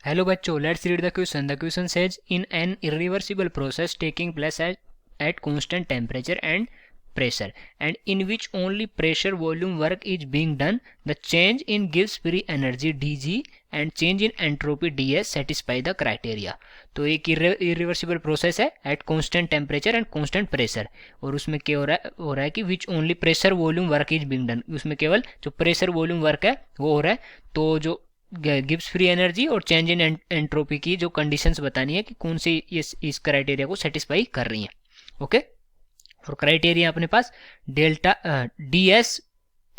Hello बच्चों, let's read the question. The question says in an irreversible process taking place at constant temperature and pressure and in which only pressure volume work is being done, the change in Gibbs free energy dg and change in entropy ds satisfy the criteria. तो एक irreversible process है at constant temperature and constant pressure, और उसमें क्या हो रहा है कि which only pressure volume work is being done, उसमें केवल जो pressure volume work है वो हो रहा है. तो जो गिब्स फ्री एनर्जी और चेंज इन एंट्रोपी की जो कंडीशंस बतानी है कि कौन सी इस क्राइटेरिया को सेटिस्फाई कर रही हैं. ओके, और क्राइटेरिया अपने पास delta D S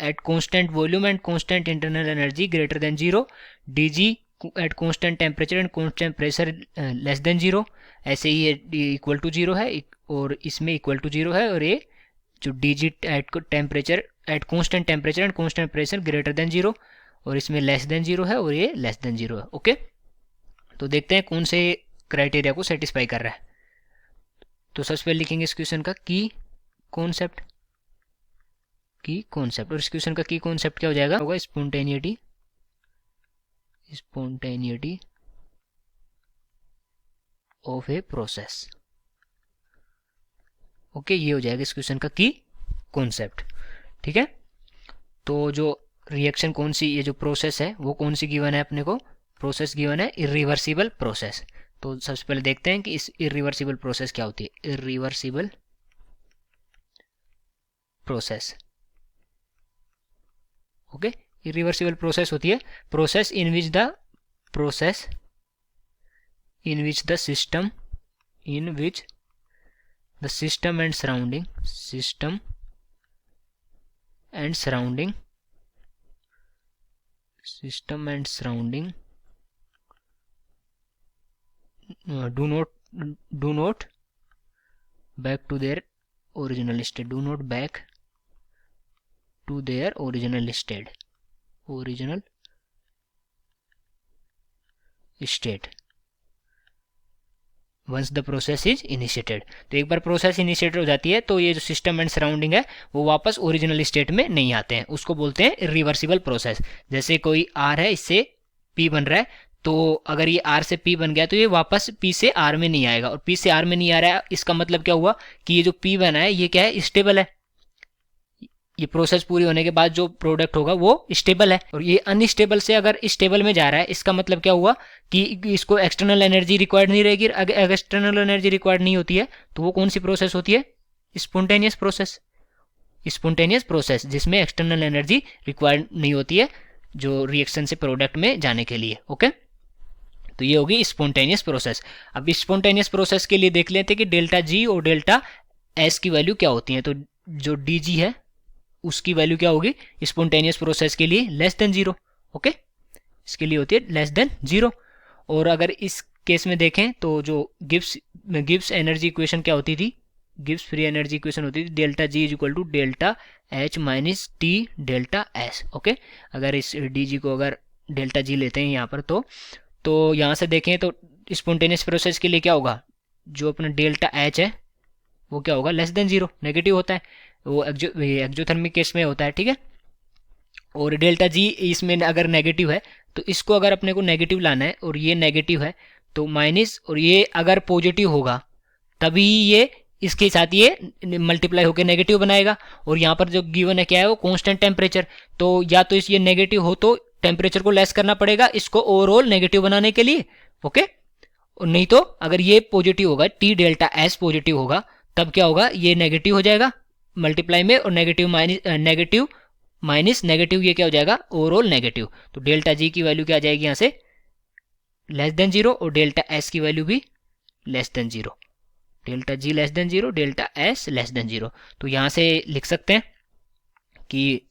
at constant volume and constant internal energy greater than zero, D G at constant temperature and constant pressure less than zero. ऐसे ही ये इक्वल टू जीरो है और इसमें इक्वल टू जीरो है, और ये जो D G at temperature at constant temperature and constant pressure greater than zero, और इसमें लेस देन जीरो है और ये लेस देन जीरो है. ओके, तो देखते हैं कौन से क्राइटेरिया को सेटिस्फाई कर रहा है. तो सबसे पहले लिखेंगे इस क्वेश्चन का की कॉन्सेप्ट. और इस क्वेश्चन का की कॉन्सेप्ट क्या हो जाएगा, होगा spontaneity of a process. Okay, ये हो जाएगा इस क्वेश्चन का की कॉन्सेप्ट. ठीक है, तो जो रिएक्शन कौन सी, ये जो प्रोसेस है वो कौन सी गिवन है अपने को, प्रोसेस गिवन है इरिवर्सिबल प्रोसेस. तो सबसे पहले देखते हैं कि इस इरिवर्सिबल प्रोसेस क्या होती है. Irreversible process, okay, irreversible process होती है process in which the system and surrounding do not back to their original state once the process is initiated. तो एक बार प्रोसेस इनिशिएटेड हो जाती है तो ये जो सिस्टम एंड सराउंडिंग है वो वापस ओरिजिनल स्टेट में नहीं आते हैं, उसको बोलते हैं रिवर्सिबल प्रोसेस. जैसे कोई आर है, इससे पी बन रहा है, तो अगर ये आर से पी बन गया तो ये वापस पी से आर में नहीं आएगा, और पी से आर में नहीं आ रहा है, इसका मतलब क्या हुआ कि ये जो पी बना है ये क्या है, स्टेबल है. ये प्रोसेस पूरी होने के बाद जो प्रोडक्ट होगा वो स्टेबल है, और ये अनस्टेबल से अगर स्टेबल में जा रहा है, इसका मतलब क्या हुआ कि इसको एक्सटर्नल एनर्जी रिक्वायर्ड नहीं रहेगी. अगर एक्सटर्नल एनर्जी रिक्वायर्ड नहीं होती है तो वो कौन सी प्रोसेस होती है, स्पॉन्टेनियस प्रोसेस, जिसमें एक्सटर्नल एनर्जी रिक्वायर्ड नहीं होती है जो रिएक्शन से प्रोडक्ट में जाने के लिए. ओके, तो ये होगी स्पॉन्टेनियस प्रोसेस. अब स्पॉन्टेनियस प्रोसेस के लिए देख लेते हैं कि डेल्टा जी और डेल्टा एस की वैल्यू क्या होती है. तो जो डी जी है उसकी वैल्यू क्या होगी स्पॉन्टेनियस प्रोसेस के लिए, लेस देन जीरो. ओके, इसके लिए होती है लेस देन जीरो. और अगर इस केस में देखें तो जो गिब्स एनर्जी इक्वेशन क्या होती थी, गिब्स फ्री एनर्जी इक्वेशन होती थी delta G is equal to delta H minus T delta S. Okay, अगर इस डी जी को अगर डेल्टा जी लेते हैं यहाँ पर तो यहाँ से देखें तो स्पॉन्टेनियस प्रोसेस के लिए क्या होगा, जो अपना डेल्टा एच है वो क्या होगा, लेस देन जीरो, नेगेटिव होता है. वो एक्जोथर्मिक केस में होता है. ठीक है, और डेल्टा जी इसमें अगर नेगेटिव है तो इसको अगर अपने को नेगेटिव लाना है और ये नेगेटिव है तो माइनस, और ये अगर पॉजिटिव होगा तभी ये इसके साथ ये मल्टीप्लाई होकर नेगेटिव बनाएगा. और यहाँ पर जो गिवन है क्या है, वो कांस्टेंट टेम्परेचर. तो या तो ये नेगेटिव हो तो टेम्परेचर को लेस करना पड़ेगा इसको ओवरऑल नेगेटिव बनाने के लिए. ओके, और नहीं तो अगर ये पॉजिटिव होगा, टी डेल्टा एस पॉजिटिव होगा, तब क्या होगा, ये नेगेटिव हो जाएगा मल्टीप्लाई में, और नेगेटिव माइनस नेगेटिव ये क्या हो जाएगा, ओवरऑल नेगेटिव. तो डेल्टा जी की वैल्यू क्या आ जाएगी यहाँ से, लेस देन जीरो, और डेल्टा एस की वैल्यू भी less than zero. Delta G less than zero, delta S less than zero. तो यहाँ से लिख सकते हैं कि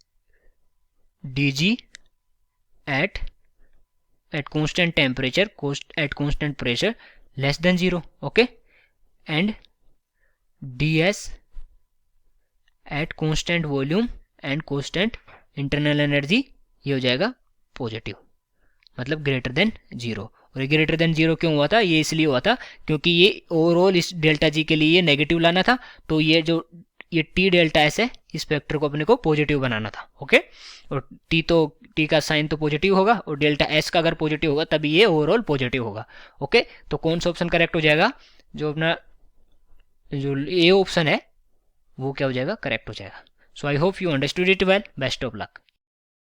D G at constant temperature at constant pressure less than zero. Okay, and ds at constant volume and constant internal energy ये हो जाएगा पॉजिटिव, मतलब ग्रेटर देन जीरो. और ये ग्रेटर देन जीरो क्यों हुआ था, ये इसलिए हुआ था क्योंकि ये ओवरऑल इस डेल्टा जी के लिए ये नेगेटिव लाना था, तो ये टी डेल्टा एस है, इस फैक्टर को अपने को पॉजिटिव बनाना था. ओके, और टी तो टी का साइन तो पॉजिटिव होगा और डेल्टा एस का अगर पॉजिटिव होगा तभी ये ओवरऑल पॉजिटिव होगा। ओके, तो कौन सा ऑप्शन करेक्ट हो जाएगा, जो अपना जो ए ऑप्शन है वो क्या हो जाएगा, करेक्ट हो जाएगा। So I hope you understood it well, best of luck.